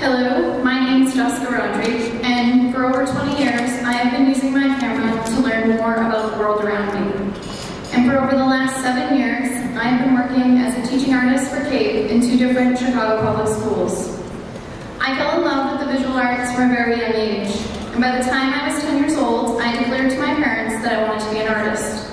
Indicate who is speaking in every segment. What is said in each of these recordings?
Speaker 1: Hello, my name is Rodrigue, and for over 20 years, I have been using my camera to learn more about the world around me. And for over the last 7 years, I have been working as a teaching artist for CAPE in 2 different Chicago public schools. I fell in love with the visual arts from a very young age, and by the time I was 10 years old, I declared to my parents that I wanted to be an artist.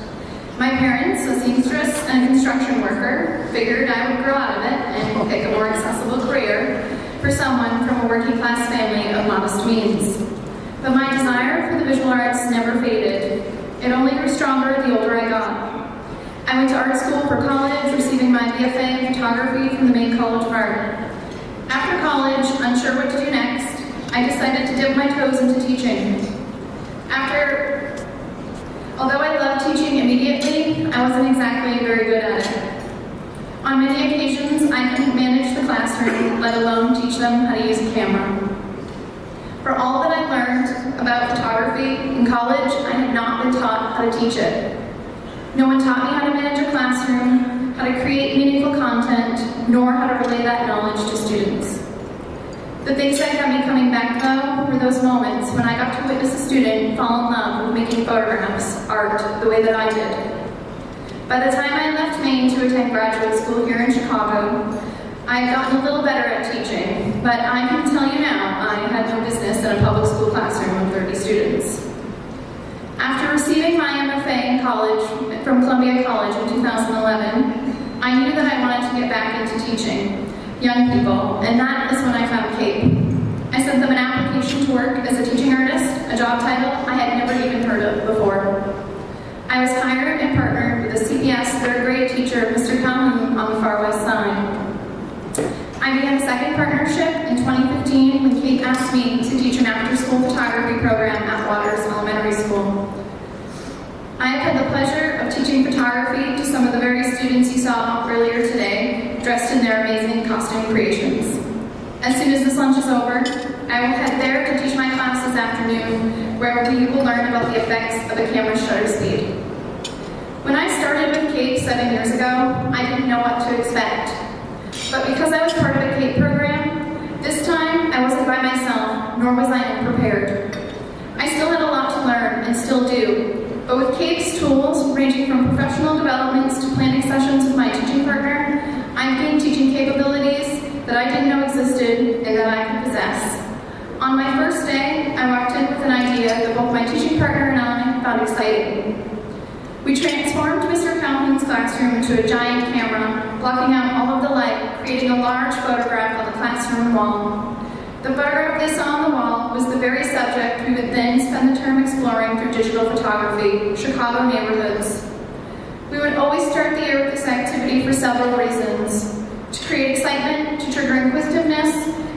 Speaker 1: My parents, a seamstress and a construction worker, figured I would grow out of it and pick a more accessible career for someone from a working class family of modest means. But my desire for the visual arts never faded. It only grew stronger the older I got. I went to art school for college, receiving my BFA in photography from the Maine College of Art. After college, unsure what to do next, I decided to dip my toes into teaching. Although I loved teaching immediately, I wasn't exactly very good at it. On many occasions, I couldn't manage the classroom, let alone teach them how to use a camera. For all that I learned about photography in college, I had not been taught how to teach it. No one taught me how to manage a classroom, how to create meaningful content, nor how to relay that knowledge to students. The things that got me coming back, though, were those moments when I got to witness a student fall in love with making photographs, art, the way that I did. By the time I left Maine to attend graduate school here in Chicago, I had gotten a little better at teaching, but I can tell you now, I had no business in a public school classroom of 30 students. After receiving my MFA in college from Columbia College in 2011, I knew that I wanted to get back into teaching young people, and that is when I found CAPE. I sent them an application to work as a teaching artist, a job title I had never even heard of before. I was hired and partnered with a CPS third grade teacher, Mr. Calhoun, on the far west side. I began a second partnership in 2015 when CAPE asked me to teach an after-school photography program at Waters Elementary School. I have had the pleasure of teaching photography to some of the very students you saw earlier today, dressed in their amazing costume creations. As soon as this lunch is over, I will head there to teach my class this afternoon, where we will learn about the effects of a camera's shutter speed. When I started with CAPE 7 years ago, I didn't know what to expect. But because I was part of a CAPE program, this time I wasn't by myself, nor was I unprepared. I still had a lot to learn, and still do. But with CAPE's tools, ranging from professional developments to planning sessions with my teaching partner, I've gained teaching capabilities that I didn't know existed and that I could possess. On my first day, I walked in with an idea that both my teaching partner and I found exciting. We transformed Mr. Calhoun's classroom into a giant camera, blocking out all of the light, creating a large photograph on the classroom wall. The photograph they saw on the wall was the very subject we would then spend the term exploring through digital photography, Chicago neighborhoods. We would always start the year with this activity for several reasons: to create excitement, to trigger inquisitiveness,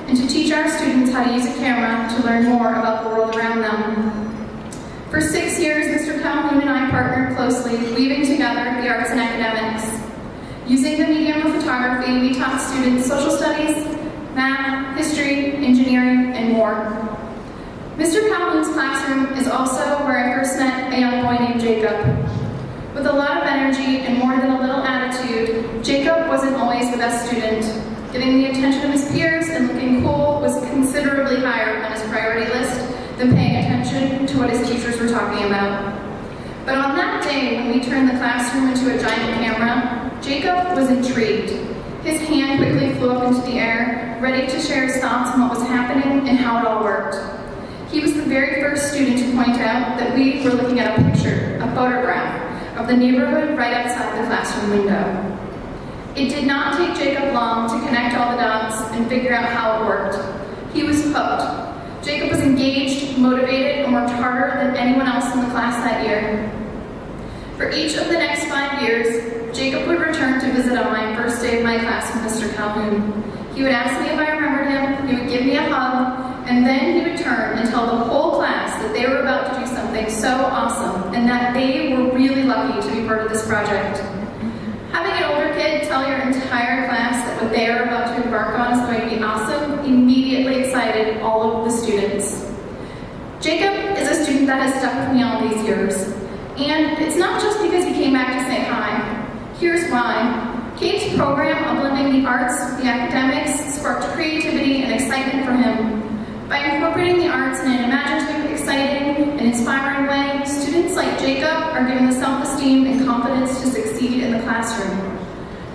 Speaker 1: and to teach our students how to use a camera to learn more about the world around them. For 6 years, Mr. Calhoun and I partnered closely, weaving together the arts and academics. Using the medium of photography, we taught students social studies, math, history, engineering, and more. Mr. Calhoun's classroom is also where I first met a young boy named Jacob. With a lot of energy and more than a little attitude, Jacob wasn't always the best student. Getting the attention of his peers and looking cool was considerably higher on his priority list than paying attention to what his teachers were talking about. But on that day, when we turned the classroom into a giant camera, Jacob was intrigued. His hand quickly flew up into the air, ready to share his thoughts on what was happening and how it all worked. He was the very first student to point out that we were looking at a picture, a photograph, of the neighborhood right outside the classroom window. It did not take Jacob long to connect all the dots and figure out how it worked. He was hooked. Jacob was engaged, motivated, and worked harder than anyone else in the class that year. For each of the next 5 years, Jacob would return to visit on my first day of my class with Mr. Calhoun. He would ask me if I remembered him, he would give me a hug, and then he would turn and tell the whole class that they were about to do something so awesome and that they were really lucky to be part of this project. Having an older kid tell your entire class that what they are about to embark on is going to be awesome immediately excited all of the students. Jacob is a student that has stuck with me all these years. And it's not just because he came back to say hi. Here's why. CAPE's program of blending the arts with the academics sparked creativity and excitement for him By incorporating the arts in an imaginative, exciting, and inspiring way, students like Jacob are given the self-esteem and confidence to succeed in the classroom.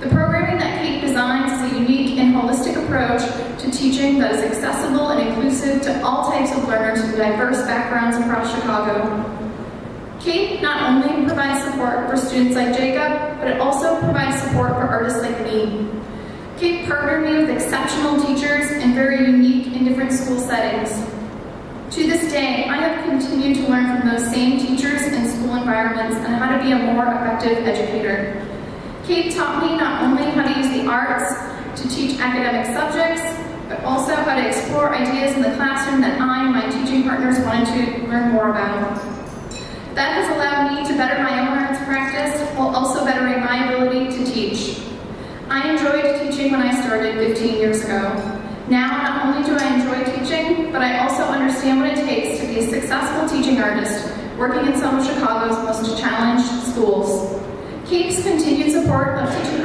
Speaker 1: The programming that Kate designs is a unique and holistic approach to teaching that is accessible and inclusive to all types of learners from diverse backgrounds across Chicago. Kate not only provides support for students like Jacob, but it also provides support for artists like me. Kate partnered me with exceptional teachers in very unique and different school settings. To this day, I have continued to learn from those same teachers in school environments and how to be a more effective educator. Kate taught me not only how to use the arts to teach academic subjects, but also how to explore ideas in the classroom that I and my teaching partners wanted to learn more about. That has allowed me to better my own arts practice while also bettering my ability to teach. I enjoyed teaching when I started 15 years ago. Now, not only do I enjoy teaching, but I also understand what it takes to be a successful teaching artist working in some of Chicago's most challenged schools. Kate's continued support of teaching